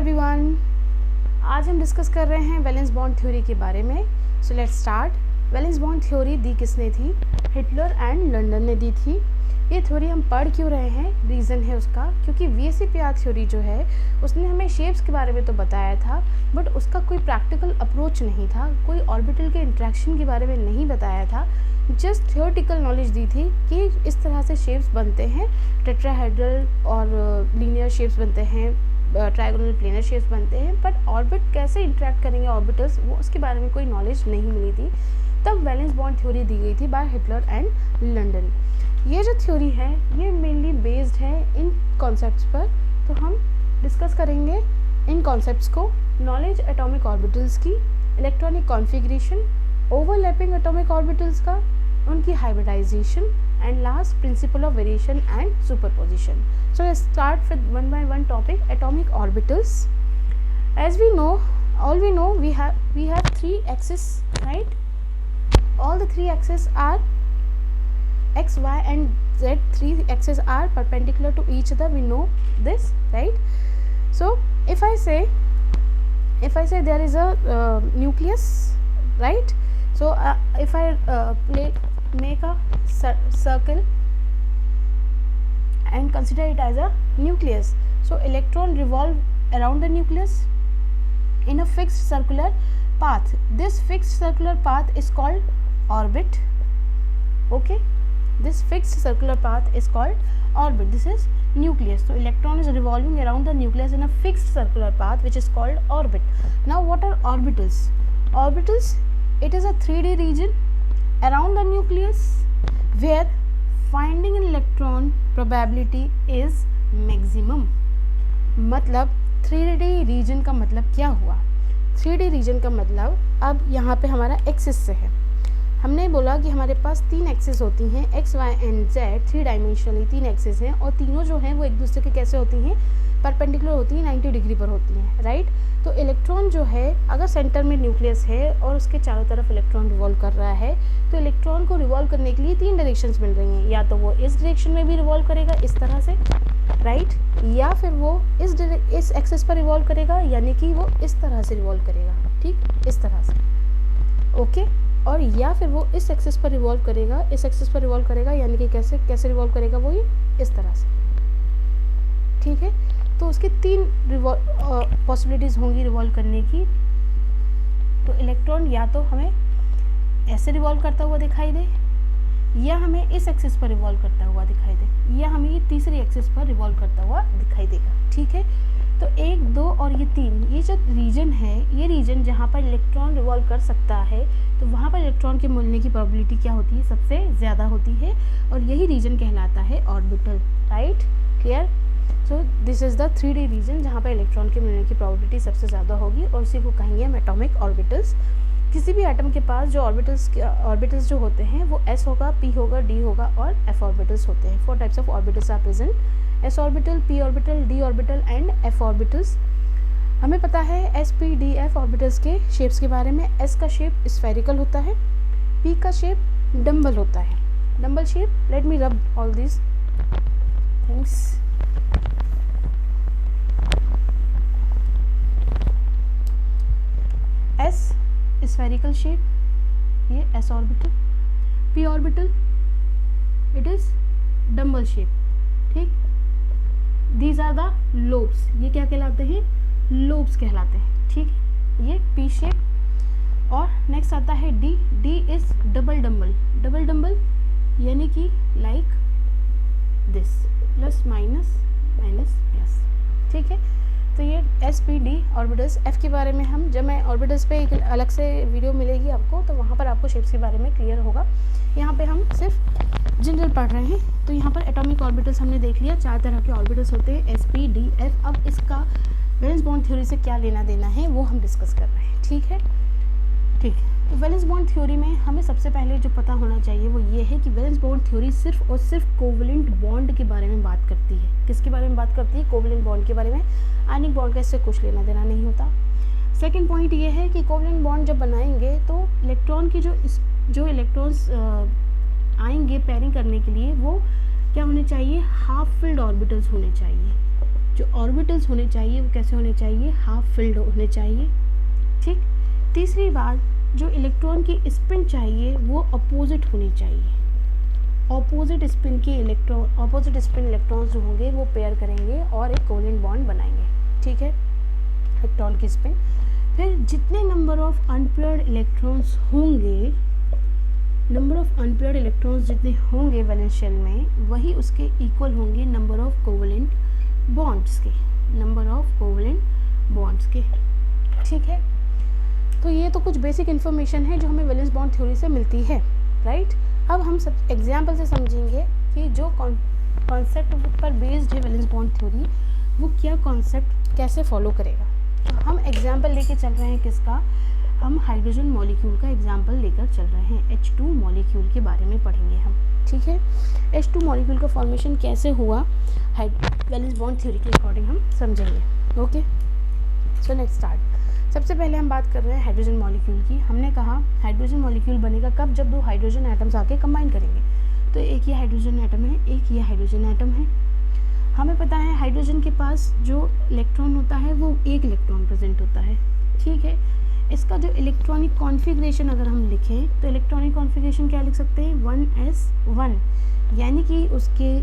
Everyone, आज हम discuss कर रहे हैं वैलेंस बॉन्ड थ्योरी के बारे में। So let's start. Valence bond theory दी किसने थी? हिटलर एंड लंडन ने दी थी। ये थ्योरी हम पढ़ क्यों रहे हैं? रीज़न है उसका, क्योंकि वीएसएपीआर थ्योरी जो है उसने हमें शेप्स के बारे में तो बताया था, बट उसका कोई प्रैक्टिकल अप्रोच नहीं था, कोई ऑर्बिटल के इंट्रैक्शन के बारे में नहीं बताया था। जस्ट थियोरेटिकल नॉलेज दी थी कि इस तरह से शेप्स बनते हैं, टेट्राहेड्रल और लीनियर शेप्स बनते हैं, ट्रायगोनल प्लेनर शेप्स बनते हैं, बट ऑर्बिट कैसे इंटरेक्ट करेंगे ऑर्बिटल्स, वो उसके बारे में कोई नॉलेज नहीं मिली थी। तब वैलेंस बॉन्ड थ्योरी दी गई थी बाय हिटलर एंड लंडन। ये जो थ्योरी है ये मेनली बेस्ड है इन कॉन्सेप्ट्स पर, तो हम डिस्कस करेंगे इन कॉन्सेप्ट्स को। नॉलेज एटॉमिक ऑर्बिटल्स की, electronic configuration, overlapping atomic orbitals का, उनकी hybridisation, and last principle of variation and superposition. So let's start with one by one topic, atomic orbitals. As we know, we have three axes, right? All the three axes are x, y and z. Three axes are perpendicular to each other. We know this, right? So if I say there is a nucleus, right? So if I make a circle and consider it as a nucleus, so electron revolve around the nucleus in a fixed circular path. This fixed circular path is called orbit. Okay, this fixed circular path is called orbit. This is nucleus. So electron is revolving around the nucleus in a fixed circular path, which is called orbit. Now what are orbitals? Orbitals, it is a 3D region around the nucleus where finding an electron probability is maximum. मतलब 3D reason का मतलब क्या हुआ? 3D reason का मतलब, अब यहाँ पे हमारा एक्सिस से है, हमने बोला कि हमारे पास तीन एक्सिस होती हैं, x y and z, 3 dimensionally 3 axis हैं, और तीनों जो हैं वो एक दूसरे के कैसे होती हैं? परपेंडिकुलर होती हैं, 90 डिग्री पर होती हैं, राइट? तो इलेक्ट्रॉन जो है, अगर सेंटर में न्यूक्लियस है और उसके चारों तरफ इलेक्ट्रॉन रिवॉल्व कर रहा है, तो इलेक्ट्रॉन को रिवॉल्व करने के लिए 3 डायरेक्शंस मिल रही हैं। या तो वो इस डायरेक्शन में भी रिवॉल्व करेगा इस तरह से, राइट, या फिर वो इस एक्सिस पर रिवॉल्व करेगा, यानी कि वो इस तरह से रिवॉल्व करेगा, ठीक, इस तरह से, ओके। और या फिर वो इस एक्सिस पर रिवॉल्व करेगा, इस एक्सिस पर रिवॉल्व करेगा, यानी कि कैसे रिवॉल्व करेगा? वो ये इस तरह से, ठीक है। तो उसके 3 पॉसिबिलिटीज़ होंगी रिवॉल्व करने की। तो इलेक्ट्रॉन या तो हमें ऐसे रिवॉल्व करता हुआ दिखाई दे, या हमें इस एक्सिस पर रिवॉल्व करता हुआ दिखाई दे, या हमें ये तीसरी एक्सिस पर रिवॉल्व करता हुआ दिखाई देगा, ठीक है। तो 1, 2 और ये 3, ये जो रीजन है, ये रीजन जहाँ पर इलेक्ट्रॉन रिवॉल्व कर सकता है, तो वहाँ पर इलेक्ट्रॉन के मिलने की प्रोबेबिलिटी क्या होती है? सबसे ज़्यादा होती है, और यही रीजन कहलाता है orbital, right, clear. So this is the 3D region जहाँ पर इलेक्ट्रॉन के मिलने की प्रोबेबिलिटी सबसे ज़्यादा होगी, और उसी को कहेंगे हम एटॉमिक ऑर्बिटल्स। किसी भी एटम के पास जो ऑर्बिटल्स जो होते हैं वो s होगा, p होगा, d होगा और f ऑर्बिटल्स होते हैं। 4 types of orbitals are present: s orbital, p orbital, d orbital and f orbitals. हमें पता है s, p, d, f orbitals के शेप्स के बारे में। s का शेप स्फेरिकल होता है, p का शेप डम्बल होता है, डम्बल शेप। लेट मी रब all this things. s spherical shape, ये s orbital, p orbital, it is dumbbell shape, ठीक। दीज आर द लोब्स, ये क्या कहलाते हैं? लोब्स कहलाते हैं, ठीक है। ये p शेप। और नेक्स्ट आता है d, d is double dumbbell, double dumbbell यानी कि like this, plus minus minus plus, ठीक है। तो ये s, p, d orbitals. f के बारे में हम, जब मैं ऑर्बिटल्स पे एक अलग से वीडियो मिलेगी आपको, तो वहाँ पर आपको शेप्स के बारे में क्लियर होगा। यहाँ पे हम सिर्फ जनरल पढ़ रहे हैं। तो यहाँ पर एटॉमिक ऑर्बिटल्स हमने देख लिया, 4 तरह के ऑर्बिटल्स होते हैं, s, p, d, f। अब इसका वैलेंस बॉन्ड थ्योरी से क्या लेना देना है वो हम डिस्कस कर रहे हैं, ठीक है, ठीक है। तो वैलेंस बॉन्ड थ्योरी में हमें सबसे पहले जो पता होना चाहिए वो ये है कि वैलेंस बॉन्ड थ्योरी सिर्फ और सिर्फ कोवलेंट बॉन्ड के बारे में बात करती है। किसके बारे में बात करती है? कोवलेंट बॉन्ड के बारे में। आयनिक बॉन्ड का इससे कुछ लेना देना नहीं होता। सेकंड पॉइंट ये है कि कोवलेंट बॉन्ड जब बनाएंगे तो इलेक्ट्रॉन की जो इलेक्ट्रॉन्स आएंगे पेयरिंग करने के लिए, वो क्या होने चाहिए? हाफ फिल्ड ऑर्बिटल्स होने चाहिए, जो ऑर्बिटल्स होने चाहिए वो कैसे होने चाहिए, हाफ फिल्ड होने चाहिए। ठीक। तीसरी बात, जो इलेक्ट्रॉन की स्पिन चाहिए वो अपोजिट होनी चाहिए। ऑपोजिट स्पिन इलेक्ट्रॉन्स जो होंगे वो पेयर करेंगे और एक कोवेलेंट बॉन्ड बनाएंगे। ठीक है, इलेक्ट्रॉन की स्पिन। फिर जितने नंबर ऑफ अनपेयर्ड इलेक्ट्रॉन्स जितने होंगे वैलेंस शेल में, वही उसके इक्वल होंगे नंबर ऑफ कोवेलेंट बॉन्ड्स के। ठीक है, तो ये तो कुछ बेसिक इन्फॉर्मेशन है जो हमें वैलेंस बॉन्ड थ्योरी से मिलती है, राइट। अब हम सब एग्जाम्पल से समझेंगे कि जो कॉन्सेप्ट पर बेस्ड है वैलेंस बॉन्ड थ्योरी, वो क्या कॉन्सेप्ट कैसे फॉलो करेगा। तो हम एग्जाम्पल लेके चल रहे हैं किसका, हम हाइड्रोजन मॉलिक्यूल का एग्जाम्पल लेकर चल रहे हैं। H2 मॉलिक्यूल के बारे में पढ़ेंगे हम। ठीक है, H2 मॉलिक्यूल का फॉर्मेशन कैसे हुआ वैलेंस बॉन्ड थ्योरी के अकॉर्डिंग हम समझेंगे। Okay, so let's start. सबसे पहले हम बात कर रहे हैं हाइड्रोजन मॉलिक्यूल की। हमने कहा हाइड्रोजन मॉलिक्यूल बनेगा कब, जब दो हाइड्रोजन एटम्स आके कंबाइन करेंगे। तो एक ये हाइड्रोजन एटम है, एक ये हाइड्रोजन एटम है। हमें पता है हाइड्रोजन के पास जो इलेक्ट्रॉन होता है वो एक इलेक्ट्रॉन प्रेजेंट होता है। ठीक है, इसका जो इलेक्ट्रॉनिक कॉन्फ़िगरेशन अगर हम लिखें तो इलेक्ट्रॉनिक कॉन्फ़िगरेशन क्या लिख सकते हैं, 1s1, यानी कि उसके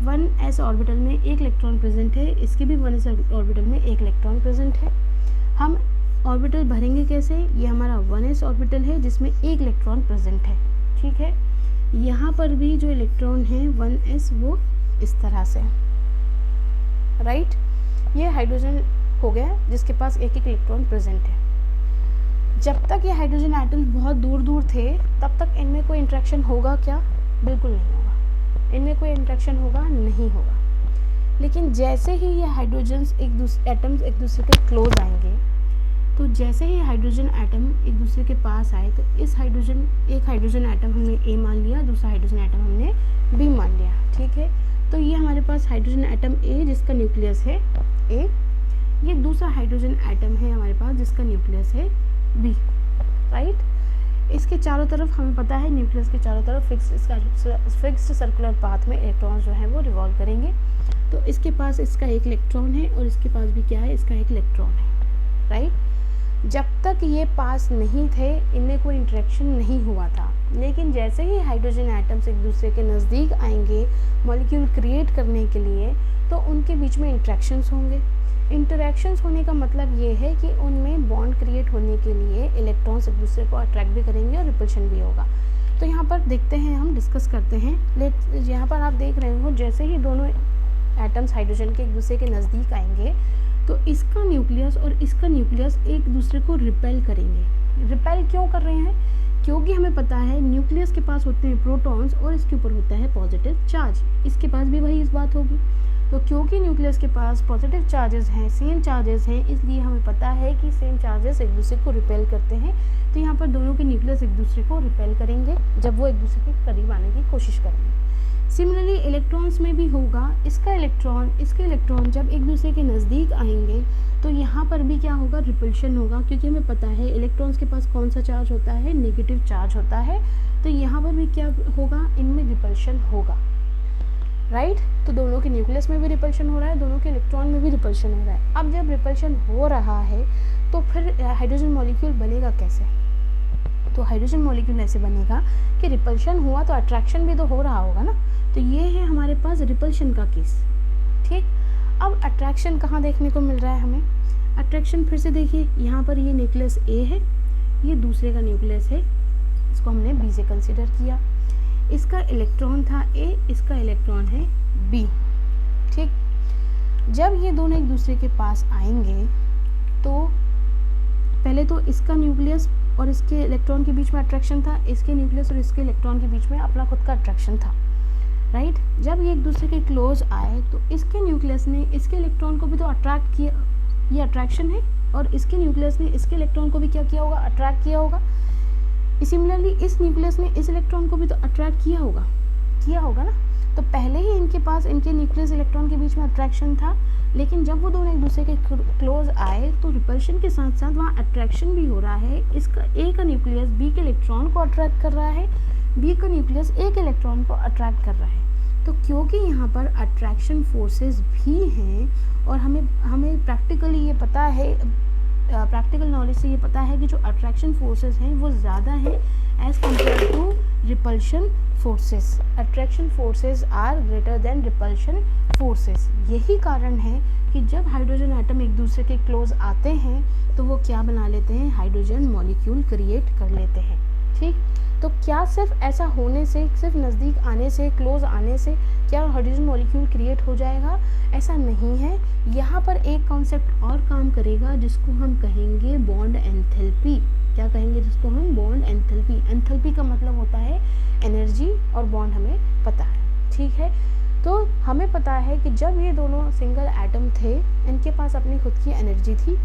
1s ऑर्बिटल में एक इलेक्ट्रॉन प्रेजेंट है, इसके भी 1s ऑर्बिटल में एक इलेक्ट्रॉन प्रेजेंट है। हम ऑर्बिटल भरेंगे कैसे, ये हमारा 1s ऑर्बिटल है जिसमें एक इलेक्ट्रॉन प्रेजेंट है। ठीक है, यहाँ पर भी जो इलेक्ट्रॉन है 1s वो इस तरह से, राइट। ये हाइड्रोजन हो गया जिसके पास एक एक इलेक्ट्रॉन प्रेजेंट है। जब तक ये हाइड्रोजन एटम्स बहुत दूर दूर थे तब तक इनमें कोई इंट्रैक्शन होगा क्या, बिल्कुल नहीं होगा। इनमें कोई इंट्रैक्शन होगा नहीं होगा। लेकिन जैसे ही ये हाइड्रोजन्स एटम्स एक दूसरे के क्लोज आएंगे, तो जैसे ही हाइड्रोजन एटम एक दूसरे के पास आए तो एक हाइड्रोजन एटम हमने ए मान लिया, दूसरा हाइड्रोजन एटम हमने बी मान लिया। ठीक है, तो ये हमारे पास हाइड्रोजन एटम ए जिसका न्यूक्लियस है ए, ये दूसरा हाइड्रोजन एटम है हमारे पास जिसका न्यूक्लियस है बी, राइट। इसके चारों तरफ हमें पता है न्यूक्लियस के चारों तरफ फिक्स्ड सर्कुलर पाथ में इलेक्ट्रॉन्स जो हैं वो रिवॉल्व करेंगे। तो इसके पास इसका एक इलेक्ट्रॉन है और इसके पास भी क्या है, इसका एक इलेक्ट्रॉन है, राइट। जब तक ये पास नहीं थे इनमें कोई इंटरेक्शन नहीं हुआ था। लेकिन जैसे ही हाइड्रोजन एटम्स एक दूसरे के नज़दीक आएंगे मॉलिक्यूल क्रिएट करने के लिए, तो उनके बीच में इंटरेक्शंस होंगे। इंटरेक्शंस होने का मतलब ये है कि उनमें बॉन्ड क्रिएट होने के लिए इलेक्ट्रॉन्स एक दूसरे को अट्रैक्ट भी करेंगे और रिपल्शन भी होगा। तो यहाँ पर देखते हैं, हम डिस्कस करते हैं। यहाँ पर आप देख रहे हो जैसे ही दोनों एटम्स हाइड्रोजन के एक दूसरे के नज़दीक आएंगे तो इसका न्यूक्लियस और इसका न्यूक्लियस एक दूसरे को रिपेल करेंगे। रिपेल क्यों कर रहे हैं, क्योंकि हमें पता है न्यूक्लियस के पास होते हैं प्रोटॉन्स और इसके ऊपर होता है पॉजिटिव चार्ज। इसके पास भी वही इस बात होगी। तो क्योंकि न्यूक्लियस के पास पॉजिटिव चार्जेस हैं, सेम चार्जेस हैं, इसलिए हमें पता है कि सेम चार्जेस एक दूसरे को रिपेल करते हैं। तो यहाँ पर दोनों के न्यूक्लियस एक दूसरे को रिपेल करेंगे जब वो एक दूसरे के करीब आने की कोशिश करेंगे। सिमिलरली इलेक्ट्रॉन्स में भी होगा, इसके इलेक्ट्रॉन जब एक दूसरे के नज़दीक आएंगे तो यहाँ पर भी क्या होगा, रिपल्शन होगा। क्योंकि हमें पता है इलेक्ट्रॉन्स के पास कौन सा चार्ज होता है, नेगेटिव चार्ज होता है। तो यहाँ पर भी क्या होगा, इनमें रिपल्शन होगा, राइट। तो दोनों के न्यूक्लियस में भी रिपल्शन हो रहा है, दोनों के इलेक्ट्रॉन में भी रिपल्शन हो रहा है। अब जब रिपल्शन हो रहा है तो फिर हाइड्रोजन मॉलिक्यूल बनेगा कैसे। तो हाइड्रोजन मॉलिक्यूल ऐसे बनेगा कि रिपल्शन हुआ तो अट्रैक्शन भी तो हो रहा होगा ना। तो ये है हमारे पास रिपल्शन का केस, ठीक। अब अट्रैक्शन कहाँ देखने को मिल रहा है हमें, अट्रैक्शन फिर से देखिए, यहाँ पर ये न्यूक्लियस ए है, ये दूसरे का न्यूक्लियस है, इसको हमने बी से कंसिडर किया। इसका इलेक्ट्रॉन था ए, इसका इलेक्ट्रॉन है बी, ठीक। जब ये दोनों एक दूसरे के पास आएंगे तो पहले तो इसका न्यूक्लियस और इसके इलेक्ट्रॉन के बीच में अट्रैक्शन था, इसके न्यूक्लियस और इसके इलेक्ट्रॉन के बीच में अपना खुद का अट्रैक्शन था, राइट। जब ये एक दूसरे के क्लोज आए तो इसके न्यूक्लियस ने इसके इलेक्ट्रॉन को भी तो अट्रैक्ट किया, ये अट्रैक्शन है, और इसके न्यूक्लियस ने इसके इलेक्ट्रॉन को भी क्या किया होगा, अट्रैक्ट किया होगा। सिमिलरली इस न्यूक्लियस ने इस इलेक्ट्रॉन को भी तो अट्रैक्ट किया होगा ना। तो पहले ही इनके पास इनके न्यूक्लियस इलेक्ट्रॉन के बीच में अट्रैक्शन था, लेकिन जब वो दोनों एक दूसरे के क्लोज आए तो रिपल्शन के साथ साथ वहाँ अट्रैक्शन भी हो रहा है। इसका ए का न्यूक्लियस बी के इलेक्ट्रॉन को अट्रैक्ट कर रहा है, बी का न्यूक्लियस ए के इलेक्ट्रॉन को अट्रैक्ट कर रहा है। तो क्योंकि यहाँ पर अट्रैक्शन फोर्सेस भी हैं और हमें प्रैक्टिकली ये पता है, प्रैक्टिकल नॉलेज से ये पता है कि जो अट्रैक्शन फोर्सेस हैं वो ज़्यादा हैं as compare to repulsion forces. Attraction forces are greater than repulsion forces. यही कारण है कि जब हाइड्रोजन एटम एक दूसरे के क्लोज आते हैं तो वो क्या बना लेते हैं, हाइड्रोजन मॉलिक्यूल क्रिएट कर लेते हैं। ठीक, तो क्या सिर्फ ऐसा होने से, सिर्फ नज़दीक आने से, क्लोज आने से क्या हाइड्रोजन मॉलिक्यूल क्रिएट हो जाएगा? ऐसा नहीं है। यहाँ पर एक कॉन्सेप्ट और काम करेगा जिसको हम कहेंगे बॉन्ड एंथैल्पी। क्या कहेंगे जिसको हम? Bond enthalpy. एंथैल्पी का मतलब होता है एनर्जी और बॉन्ड हमें पता है। ठीक है, तो हमें पता है कि जब ये दोनों सिंगल एटम थे इनके पास अपनी खुद की एनर्जी थी।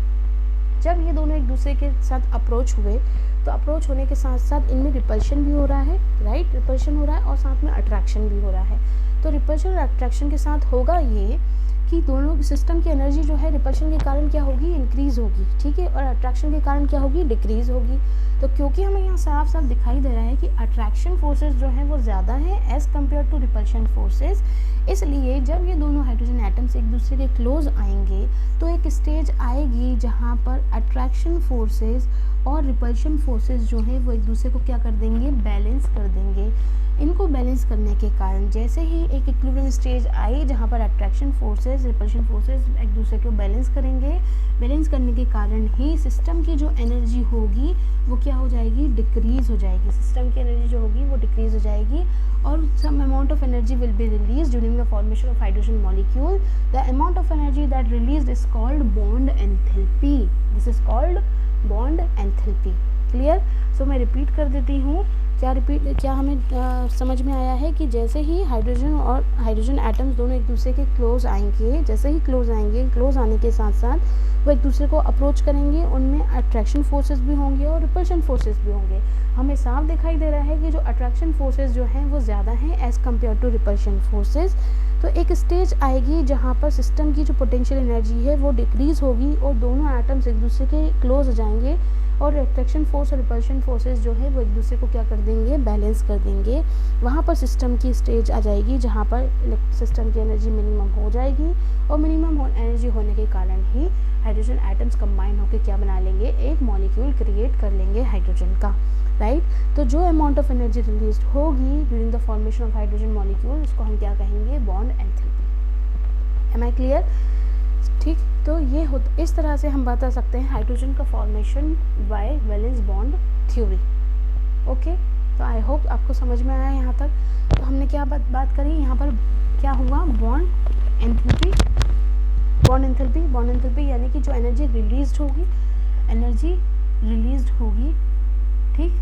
जब ये दोनों एक दूसरे के साथ अप्रोच हुए तो अप्रोच होने के साथ साथ इनमें रिपल्शन भी हो रहा है, राइट, रिपल्शन हो रहा है और साथ में अट्रैक्शन भी हो रहा है। तो रिपल्शन और अट्रैक्शन के साथ होगा ये कि दोनों सिस्टम की एनर्जी जो है रिपल्शन के कारण क्या होगी, इंक्रीज होगी, ठीक है, और अट्रैक्शन के कारण क्या होगी, डिक्रीज होगी। तो क्योंकि हमें यहाँ साफ साफ दिखाई दे रहा है कि अट्रैक्शन फोर्सेस जो हैं वो ज़्यादा हैं as compare to repulsion forces, इसलिए जब ये दोनों हाइड्रोजन एटम्स एक दूसरे के क्लोज आएंगे तो एक स्टेज आएगी जहाँ पर अट्रैक्शन फोर्सेस और रिपल्शन फोर्सेस जो हैं वो एक दूसरे को क्या कर देंगे, बैलेंस कर देंगे। इनको बैलेंस करने के कारण जैसे ही एक इक्विलिब्रियम स्टेज आई जहाँ पर अट्रैक्शन फोर्सेस, रिपल्शन फोर्सेस एक दूसरे को बैलेंस करेंगे, बैलेंस करने के कारण ही सिस्टम की जो एनर्जी होगी वो क्या हो जाएगी, डिक्रीज हो जाएगी। सिस्टम की एनर्जी जो होगी वो डिक्रीज हो जाएगी और some amount of energy will be release during the formation of hydrogen molecule. The amount of energy that release is called bond enthalpy. This is called bond enthalpy. Clear? So मैं repeat कर देती हूँ। क्या हमें समझ में आया है कि जैसे ही हाइड्रोजन और हाइड्रोजन एटम्स दोनों एक दूसरे के क्लोज आएंगे, जैसे ही क्लोज आएंगे, क्लोज आने के साथ साथ वो एक दूसरे को अप्रोच करेंगे, उनमें अट्रैक्शन फोर्सेस भी होंगे और रिपल्शन फोर्सेस भी होंगे। हमें साफ दिखाई दे रहा है कि जो अट्रैक्शन फोर्सेस जो हैं वो ज़्यादा हैं as compare to repulsion forces. तो एक स्टेज आएगी जहाँ पर सिस्टम की जो पोटेंशियल एनर्जी है वो डिक्रीज़ होगी और दोनों एटम्स एक दूसरे के क्लोज हो जाएंगे और अट्रैक्शन फोर्स और रिपल्शन फोर्सेस जो है वो एक दूसरे को क्या कर देंगे, बैलेंस कर देंगे। वहाँ पर सिस्टम की स्टेज आ जाएगी जहाँ पर सिस्टम की एनर्जी मिनिमम हो जाएगी और मिनिमम एनर्जी होने के कारण ही हाइड्रोजन एटम्स कंबाइन होकर क्या बना लेंगे, एक मॉलिक्यूल क्रिएट कर लेंगे हाइड्रोजन का, राइट। तो जो अमाउंट ऑफ एनर्जी रिलीज होगी during the formation of hydrogen molecule उसको हम क्या कहेंगे, bond enthalpy. Am I clear? ठीक, तो ये इस तरह से हम बता सकते हैं हाइड्रोजन का formation by valence bond theory. Okay, तो आई होप आपको समझ में आया यहाँ तक। तो हमने क्या बात करी यहाँ पर, क्या हुआ, बॉन्ड एंथैल्पी। बॉन्ड एंथैल्पी यानी कि जो एनर्जी रिलीज होगी, ठीक,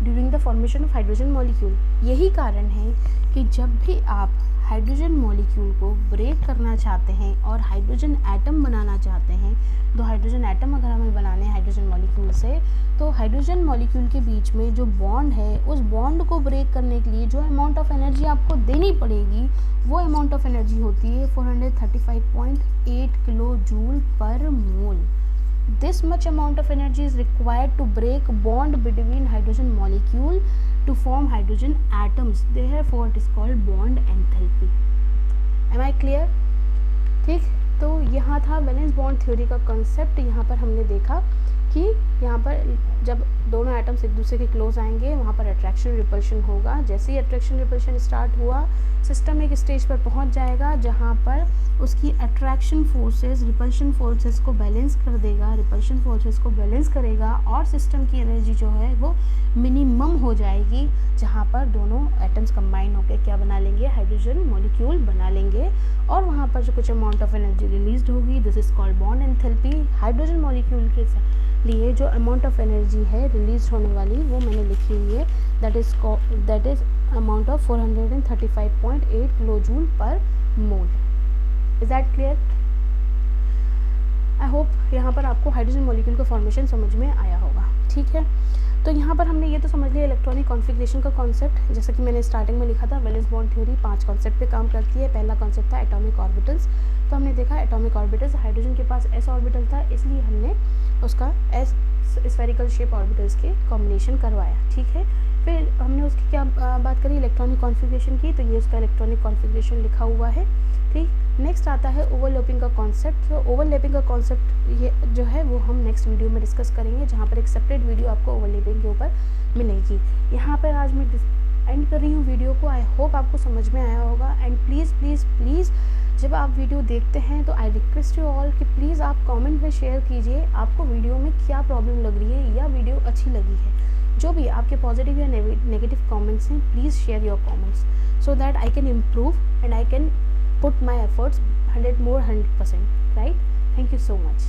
during the formation of hydrogen molecule. यही कारण है कि जब भी आप हाइड्रोजन मॉलिक्यूल को ब्रेक करना चाहते हैं और हाइड्रोजन एटम बनाना चाहते हैं, दो हाइड्रोजन एटम अगर हमें बनाने हैं हाइड्रोजन मॉलिक्यूल से, तो हाइड्रोजन मॉलिक्यूल के बीच में जो बॉन्ड है उस बॉन्ड को ब्रेक करने के लिए जो अमाउंट ऑफ एनर्जी आपको देनी पड़ेगी वो अमाउंट ऑफ एनर्जी होती है 435.8 किलो जूल पर मोल। This much amount of energy is required to break bond between hydrogen molecule to form hydrogen atoms. Therefore, it is called bond enthalpy. Am I clear? ठीक, तो यहाँ था valence bond theory का concept. यहाँ पर हमने देखा कि यहाँ पर जब दोनों एटम्स एक दूसरे के क्लोज आएंगे वहाँ पर अट्रैक्शन रिपल्शन होगा। जैसे ही अट्रैक्शन रिपल्शन स्टार्ट हुआ, सिस्टम एक स्टेज पर पहुँच जाएगा जहाँ पर उसकी अट्रैक्शन फोर्सेस रिपल्शन फोर्सेस को बैलेंस कर देगा, रिपल्शन फोर्सेस को बैलेंस करेगा और सिस्टम की एनर्जी जो है वो मिनिमम हो जाएगी, जहाँ पर दोनों एटम्स कंबाइन होकर क्या बना लेंगे, हाइड्रोजन मॉलिक्यूल बना लेंगे और वहाँ पर जो कुछ अमाउंट ऑफ एनर्जी रिलीज होगी, this is called bond enthalpy. Hydrogen molecule के लिए जो अमाउंट ऑफ एनर्जी है रिलीज होने वाली वो मैंने लिखी हुई है, that is amount of 435.8 kilo joule पर मोल। Is that clear? I hope यहाँ पर आपको हाइड्रोजन मॉलिक्यूल का फॉर्मेशन समझ में आया होगा। ठीक है, तो यहाँ पर हमने ये तो समझ लिया इलेक्ट्रॉनिक कॉन्फ़िगरेशन का कॉन्सेप्ट। जैसा कि मैंने स्टार्टिंग में लिखा था, वैलेंस बॉन्ड थ्योरी 5 कॉन्सेप्ट पे काम करती है। पहला कॉन्सेप्ट था एटॉमिक ऑर्बिटल्स। तो हमने देखा एटॉमिक ऑर्बिटल्स, हाइड्रोजन के पास s ऑर्बिटल था, इसलिए हमने उसका s स्फेरिकल शेप ऑर्बिटल्स के कॉम्बिनेशन करवाया, ठीक है। फिर हमने उसकी क्या बात करी, इलेक्ट्रॉनिक कॉन्फ़िगरेशन की, तो ये उसका इलेक्ट्रॉनिक कॉन्फ़िगरेशन लिखा हुआ है, ठीक। नेक्स्ट आता है ओवरलैपिंग का कॉन्सेप्ट। तो ओवरलैपिंग का कॉन्सेप्ट ये जो है वो हम नेक्स्ट वीडियो में डिस्कस करेंगे, जहाँ पर एक सेपरेट वीडियो आपको ओवरलैपिंग के ऊपर मिलेगी। यहाँ पर आज मैं एंड कर रही हूँ वीडियो को। आई होप आपको समझ में आया होगा। एंड प्लीज़ प्लीज़ प्लीज़ जब आप वीडियो देखते हैं तो आई रिक्वेस्ट यू ऑल कि प्लीज़ आप कमेंट में शेयर कीजिए आपको वीडियो में क्या प्रॉब्लम लग रही है या वीडियो अच्छी लगी है। जो भी आपके पॉजिटिव या नेगेटिव कमेंट्स हैं, please share your comments so that I can improve and I can put my efforts 100% right. Thank you so much.